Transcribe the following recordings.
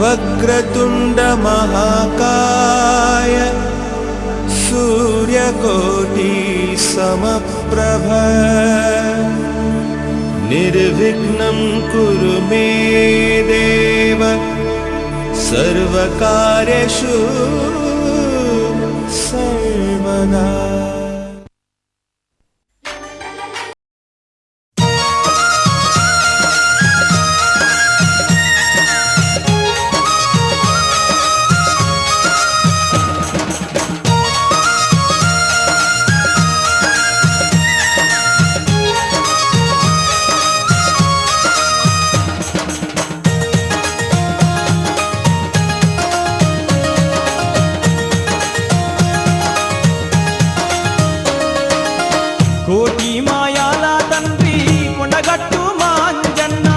वक्रतुंड महाकाय सूर्यकोटि समप्रभ निर्विघ्नं कुरु मे देव सर्वकार्येषु सर्वदा। కోటి మాయాల తండ్రి కొండగట్టు మాంజన్న,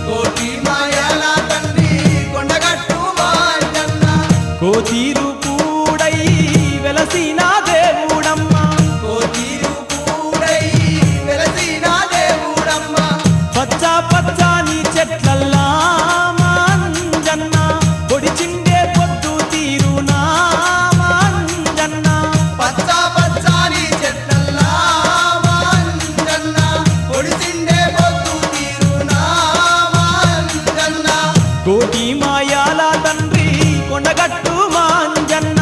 కోటి మాయాల తండ్రి కొండగట్టు మాంజన్న, కోతీరు కూడై వెలసిన దేవుడమ్మ, కోతీరు కూడై వెలసిన దేవుడమ్మ, పచ్చ పచ్చని చెట్లల్లా మాంజన్న పొడిచిండే పొద్దు తీరునా మాంజన్న, పచ్చ పచ్చని చెట్లల్లా మాంజన్న పొడిసిండే పొద్దు తీరునా మాంజన్న, కోటి మాయాల తండ్రి కొండగట్టు మాంజన్న,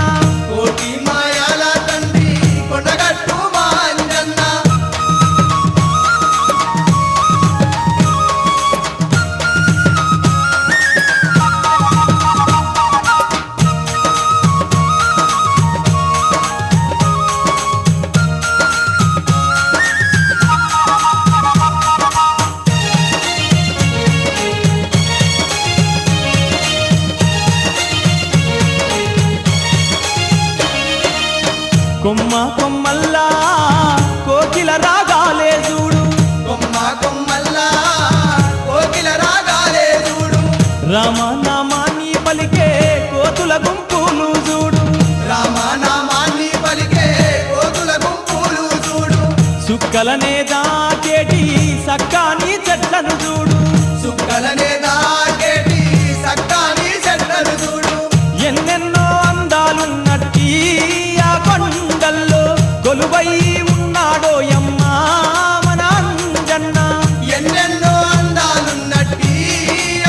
కోటి మాయాల తండ్రి కొండగట్టు మాంజన్న. కొమ్మ కొమ్మల్లా కోకిల రాగాలే చూడు, కొమ్మ కొమ్మల్లా కోకిల రాగాలే చూడు, రామనామాన్ని పలికే కోతుల గుంపులు చూడు, రామనామాన్ని పలికే కోతుల గుంపులు చూడు, సుక్కలనే దాకేటి సక్కాని చెట్లను చూడు, సుక్కలనే దాకేటి సక్కాని చెట్లను చూడు, ఎన్నెన్నో అందాలున్నట్టి ఆ కొండల్లో కొలువై ఉన్నాడో యమ్మా మన అంజన్న, ఎన్నెన్నో అందాలున్నట్టి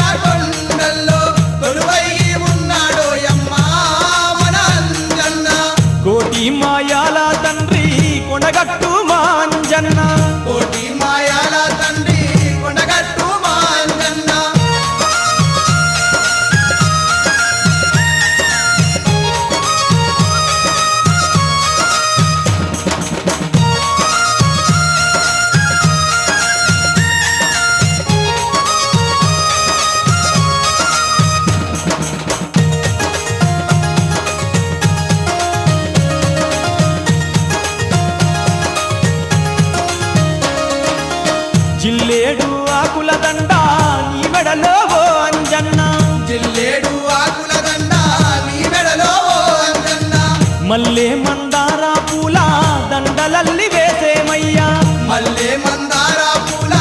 ఆ కొండల్లో కొలువై ఉన్నాడో యమ్మా మన అంజన్న, కోటి మాయాల తండ్రి కొండగట్టు మాంజన్న, కోటి మాయాల తండ్రి కొండగట్టు మాంజన్న. జిల్లేడు ఆకుల దండ నీ మెడలో ఓ అంజన్న, జిల్లేడు ఆకుల దండ నీ మెడలో ఓ అంజన్న, మల్లె మందార పూల దండలల్లి వేసేమయ్యా, మల్లె మందార పూల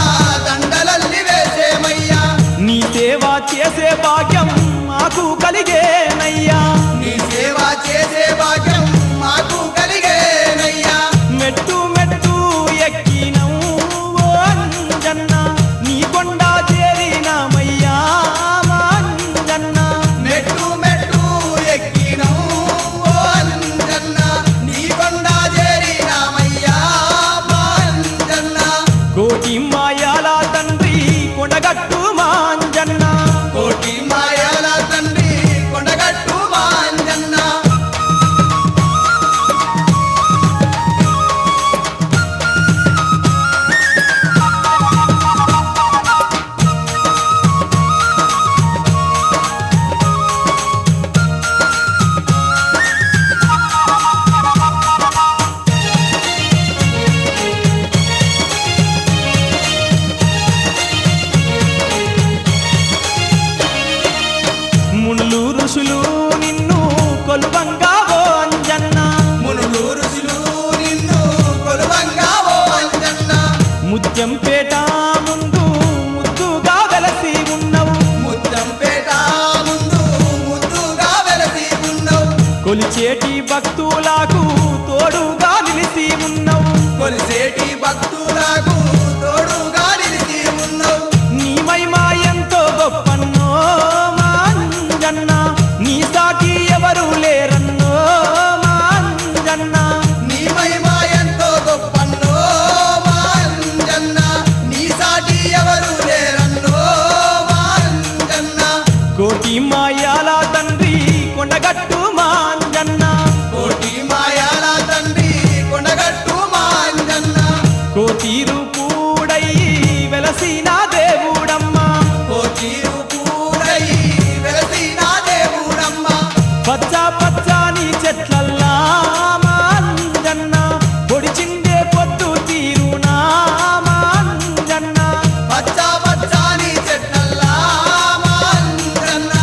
దండలల్లి వేసేమయ్యా, నీ సేవ చేసే భాగ్యం మాకు కలిగేనయ్యా, నీ సేవ చేసే భాగ్యం మాకు కలిగేనయ్యా, మెట్టు మెట్టు ఎక్కినం ఓ అంజన్న, నీ కొండ చేరినామయ్యా మా అంజన్న, మెట్టు మెట్టు ఎక్కినం ఓ అంజన్న, నీ కొండ చేరినామయ్యా మా అంజన్న, కోటి మాయాల తండ్రి కొండగట్టు మాంజన్న, కోటి మాయాల తండ్రి కొండగట్టు మాంజన్న. మునులు ఋషులు నిన్ను కొలువంగా ఓ అంజన్న, మునులు ఋషులు నిన్ను కొలువంగా ఓ అంజన్న, ముత్యంపేట ముందు ముద్దుగా వెలసి ఉన్నవు, ముత్తంపేట ముందు కొలిచేటి భక్తులకు తోడుగా నిలిచి ఉన్నావు కొలిసేటి భక్తులకు తోడుగా నిలిచి ఉన్నావు నీ మహిమ ఎంతో గొప్పన్నో మా అంజన్న నీ సాటి ఎవరు లేరన్నో మా అంజన్న నీ మహిమ ఎంతో గొప్పన్నో మా అంజన్న నీ సాటి ఎవరు లేరన్నో మా అంజన్న కోటి మాయాల తండ్రి కొండగట్టు మా అంజన్న కోటి మాయాల తండ్రి కొండగట్టు మా అంజన్న కోటి రూపుడై వెలసిన దేవుడమ్మ కోటి రూపుడై వెలసిన దేవుడమ్మ పచ్చ పచ్చని చెట్లల్లా మా అంజన్న పొడిచిందే పొద్దు తీరునా మా అంజన్న పచ్చ పచ్చని చెట్లల్లా మా అంజన్న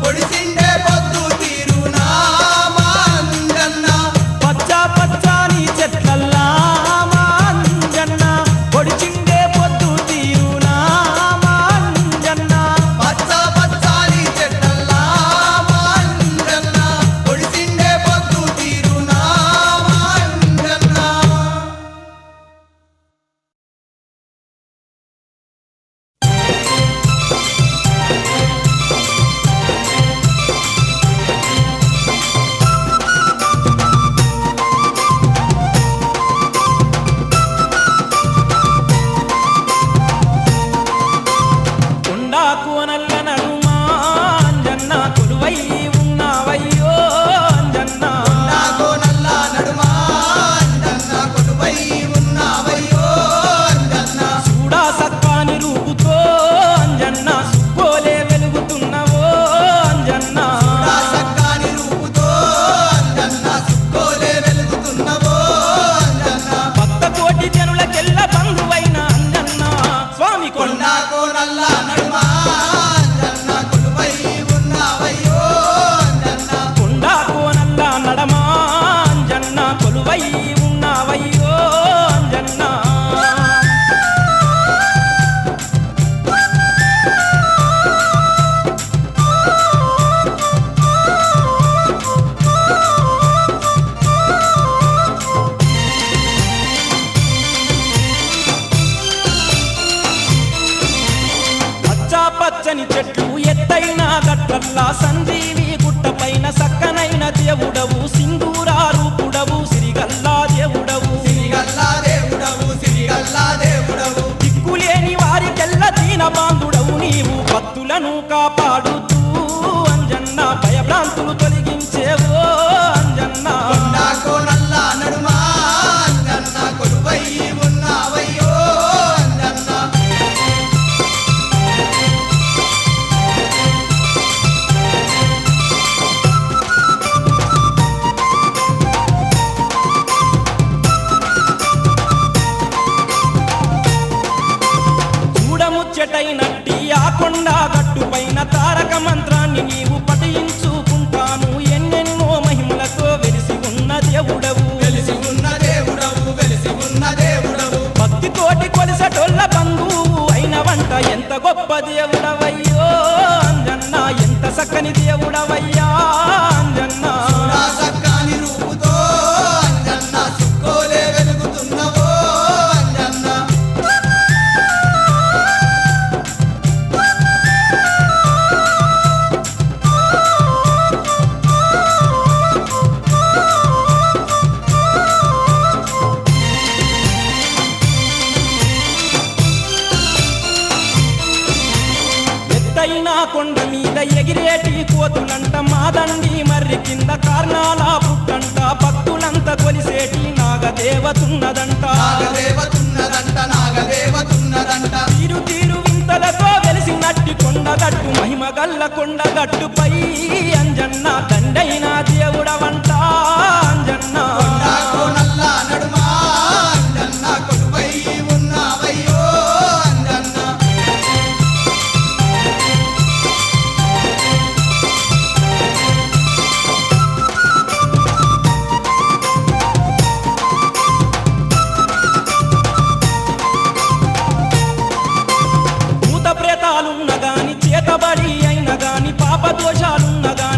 పొడిసిండే పొద్దు తీరునా మా అంజన్న పచ్చ పచ్చని చెట్లల్లా మా అంజన్న పొడిచిందే పొద్దు తీరునా మా అంజన్న పచ్చ పచ్చని చెట్లల్లా మా అంజన్న పొడిసిండే పొద్దు తీరునా మా అంజన్న కొండా కోనల్ల నడుమా అంజన్న కొలువై ఉన్నావయ్యో అంజన్న నాకో నల్ల నడుమా అంజన్న కొలువై ఉన్నావయ్యో అంజన్న చూడా సక్కాని రూపుతో అంజన్న సుక్కోలే వెలుగుతున్నవో అంజన్న నా సక్కాని రూపుతో అంజన్న సుక్కోలే వెలుగుతున్నవో అంజన్న భక్త కోటి జనులకెల్ల బంధువైన అంజన్న స్వామి కొండ నాకో నల్ల నడుమా అంజన్న కొలువై ఉన్నావయ్యో అంజన్న కొండా కోనల్ల నడమా అంజన్న కొలువై ఉన్నావయ్యో అంజన్న పచ్చ పచ్చని చెట్లు ఎత్తైన గట్లల్లా సంజీవి గుట్టపైన సక్కనైన దేవుడవు సింధూరా రూపుడవు సిరిగల్లా దేవుడవు సిరిగల్లా దేవుడవు సిరిగల్లా దేవుడవు దిక్కులేని వారికెల్ల దీన బాంధుడవు నీవు భక్తులను కాపాడుతూ అంజన్న భయభ్రాంతులు తొలగించేవో అంజన్న నాకో నల్ల నడుమా అంజన్న కొలువై ఉన్నావయ్యో అంజన్న చూడముచ్చటైనట్టి ఆ కొండ గట్టుపైన తారక మంత్రాన్ని నీవు పఠించుకుంటాను ఎన్నెన్నో మహిమలతో వెలిసి ఉన్న దేవుడవు వెలిసి ఉన్న దేవుడవు వెలిసి ఉన్న దేవుడవు భక్తితోటి కొలిసటొల్ల బంధువు అయిన వంట ఎంత గొప్ప దేవుడవయ్యో అంజన్న ఎంత చక్కని దేవుడవయ్యా అంజన్న నా సక్కాని రూపుతో అంజన్న సుక్కోలే వెలుగుతున్నవో అంజన్న ఎత్తైన కొండ మీద ఎగిరేటి కోతులంట మాదండి మర్రి కింద కార్నాల పుట్టంట భక్తులంతా కొలిసేటి నాగదేవతున్నదంట నాగదేవతున్నదంట నాగదేవతున్నదంట తీరు తీరు వింతలతో వెలిసినట్టి కొండగట్టు మహిమ గల్ల కొండగట్టుపై అంజన్న దండైన దేవుడవంట అంజన్న నాకో నల్ల నడుమా అంజన్న కొలువై ఉన్నావయ్యో అంజన్న భూత ప్రేతాలున్న గాని చేతబడి అయిన గాని పాప దోషాలున్న గాని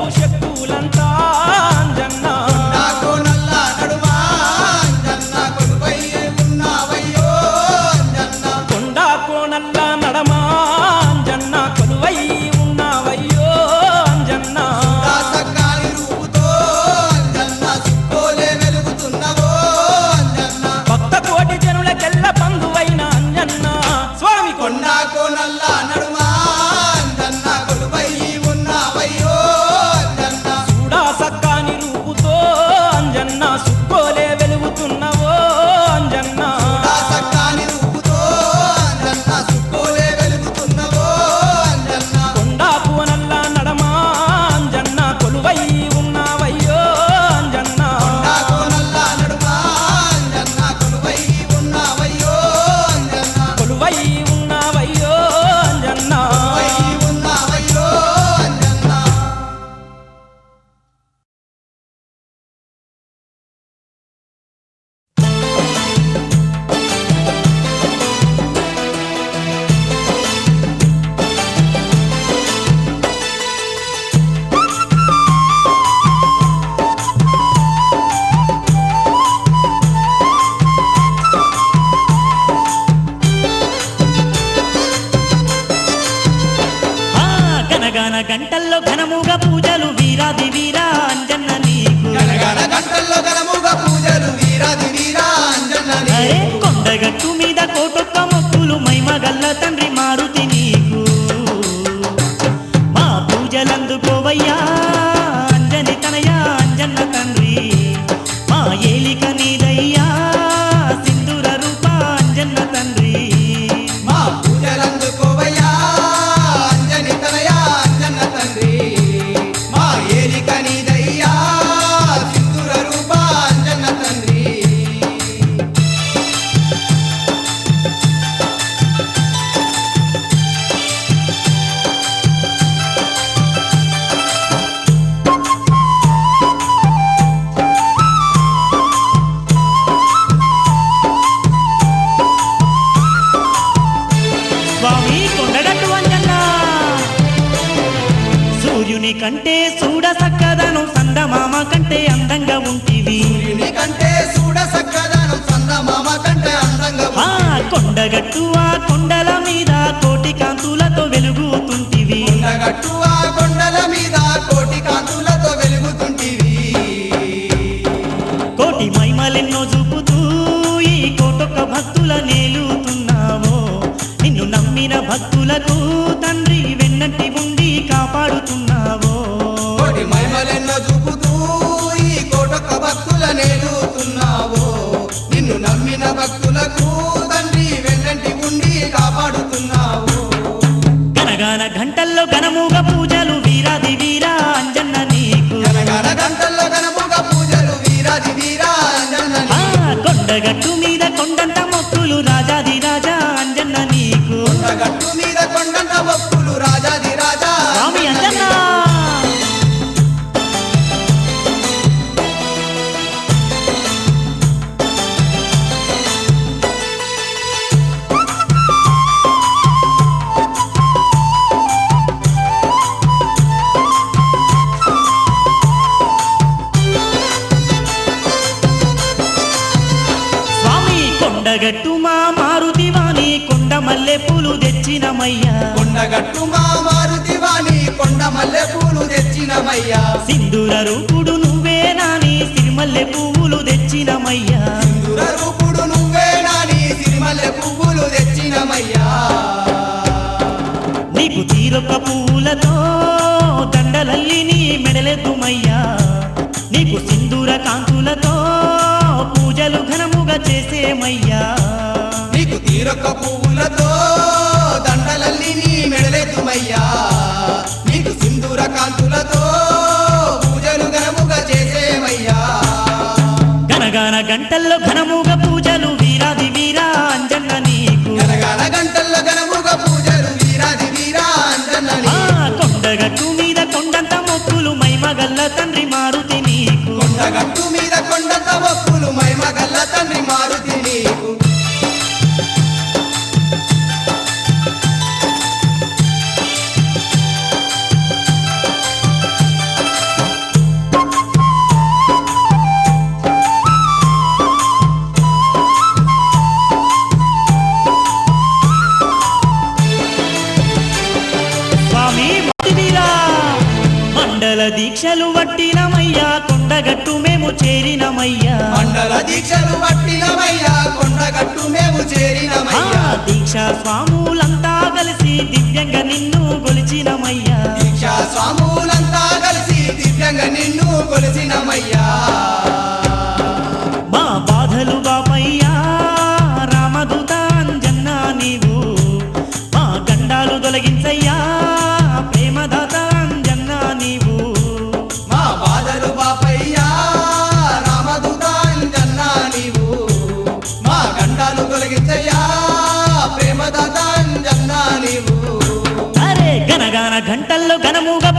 నీకెవ్వవు శక్తులంతా అంజన్న నాకు నల్ల నడుమా అంజన్న కొలువై ఉన్నావయ్యో అంజన్న కొండ కోనల్ల నడమా అంజన్న కొలువై ఉన్నావయ్యో అంజన్న సక్కాని రూపుతో అంజన్న సుక్కోలే వెలుగుతున్నవో అంజన్న భక్త కోటి జనులకెల్ల బంధువైన అంజన్న స్వామి కొండ కొండాకో నల్ల నడుమా అంజన్న కొలువై ఉన్నావయ్యో అంజన్న చూడా సక్కాని రూపుతో అంజన్న సుక్కోలే వెలుగుతున్నవో అంజన్న సక్కాని రూపుతో అంజన్న సుక్కోలే వెలుగుతున్నవో అంజన్న కొండ కోనల్ల నడమా అంజన్న కొలువై ఉన్నావయ్యో అంజన్న కొండాకో నల్ల నడుమా అంజన్న కొలువై ఉన్నావయ్యో అంజన్న కొలువై ఉన్నావయ్యో అంజన్న కొలువై ఉన్నావయ్యో అంజన్న ఆ గనగాన గంటల్లో ఘనముగా పూజలు వీరాది వీరా అంజన్న నీకు గణగణ గంటల్లో గణముగా పూజలు వీరాది వీరా అంజన్న అరే కొండగట్టు మీద కోటొక్క మొక్కులు మైమగల్ల తండ్రి మారుతి నీకు మా పూజలందుకోవయ్యా అంజని తనయ అంజన్న తండ్రి మా ఏలిక నీదయ్యా సింధూర రూప అంజన్న తండ్రి మా పూజలందుకోవయ్యా అంజని తనయ అంజన్న తండ్రి మా ఏలిక నీదయ్యా సింధూర రూప అంజన్న తండ్రి స్వామి కొండగట్టు అంజన్న సూర్యుని కంటే చూడ సక్కదనం సందమామ కంటే అందంగా ఉంటివి సూర్యుని కంటే చూడ సక్కదనం చందమామ కంటే అందంగా ఆ కొండగట్టు ఆ కొండల మీద కోటి కాంతులతో వెలుగుతుంటివి కొండగట్టు ఆ కొండల మీద కోటి కాంతులతో వెలుగుతుంటివి కోటి మైమలెన్నో చూపుతూ ఈ కోటొక్క భక్తుల నేలుతున్నావో నిన్ను నమ్మిన భక్తులకు తండ్రి వెన్నంటి ఉండి కాపాడుతున్నావో కోటి మహిమలెన్నో చూపుతూ ఈ కోటొక్క భక్తుల నేలుతున్నావో నిన్ను నమ్మిన భక్తులకు తండ్రి వెన్నంటి ఉండి కాపాడుతున్నావు గనగాన గంటల్లో ఘనముగా పూజలు వీరాది వీరా అంజన్న నీకు గనగన గంటల్లో గణముగా పూజలు వీరాది వీరా అంజన్న ఆ నీకు. కొండగట్టు మీద కొండంత మొక్కులు రాజాది రాజా అంజన్న నీకు కొండగట్టు మీద కొండంత భక్తులు రాజాది రాజా స్వామి అంజన్న స్వామి కొండగట్టు మా మారుతి వాణి కొండ మల్లె పూలు తెచ్చినమయ్యా కొండగట్టు మా మారుతివాణి కొండ మల్లె పూలు తెచ్చినమయ్యా సింధూర రూపుడు నువ్వే నాని సిరిమల్లె పువ్వులు తెచ్చినమయ్యా సింధూర రూపుడు నువ్వే నాని సిరిమల్లె పువ్వులు తెచ్చినమయ్యా నీకు తీరొక్క పువ్వులతో దండలల్లి నీ మెడలెద్దుమయ్యా నీకు సింధూర కాంతులతో పూజలు ఘనముగా చేసేమయ్యా నీకు తీరొక్క పువ్వులతో దండలల్లి నీ మెడలెత్తుమయ్యా నీకు సింధూర కాంతులతో పూజలు ఘనముగా చేసేమయ్యా గనగాన గంటల్లో ఘనముగా పూజలు వీరాది వీరా అంజన్న నీకు గనగన గంటల్లో ఘనముగా పూజలు వీరాది వీరా అంజన్న ఆ నీకు. కొండగట్టు మీద కొండంత మొక్కులు మైమగల్ల తండ్రి మారుతి నీకు కొండగట్టు మీద కొండంత భక్తులు మైమగల్ల తండ్రి మారుతి నీకు పట్టినమయ్యా కొండగట్టు మేము చేరినమయ్యా మండల దీక్షలు పట్టినమయ్యా కొండగట్టు మేము ఆ చేరినమయ్యా దీక్షా స్వాములంతా కలిసి దివ్యంగా నిన్ను గొలిచినమయ్యా దీక్షా స్వాములంతా కలిసి దివ్యంగా నిన్ను కొలిసినమయ్యా మా బాధలు బాపయ్యా రామదూత అంజన్నా నీవు మా గండాలు తొలగించయ్యా ప్రేమదాత అంజన్నా నీవు మా బాధలు బాపయ్యా రామదూత అంజన్నా నీవు మా గండాలు తొలగించయ్యా ప్రేమదాత అంజన్నా నీవు అరే గనగాన గంటల్లో ఘనముగా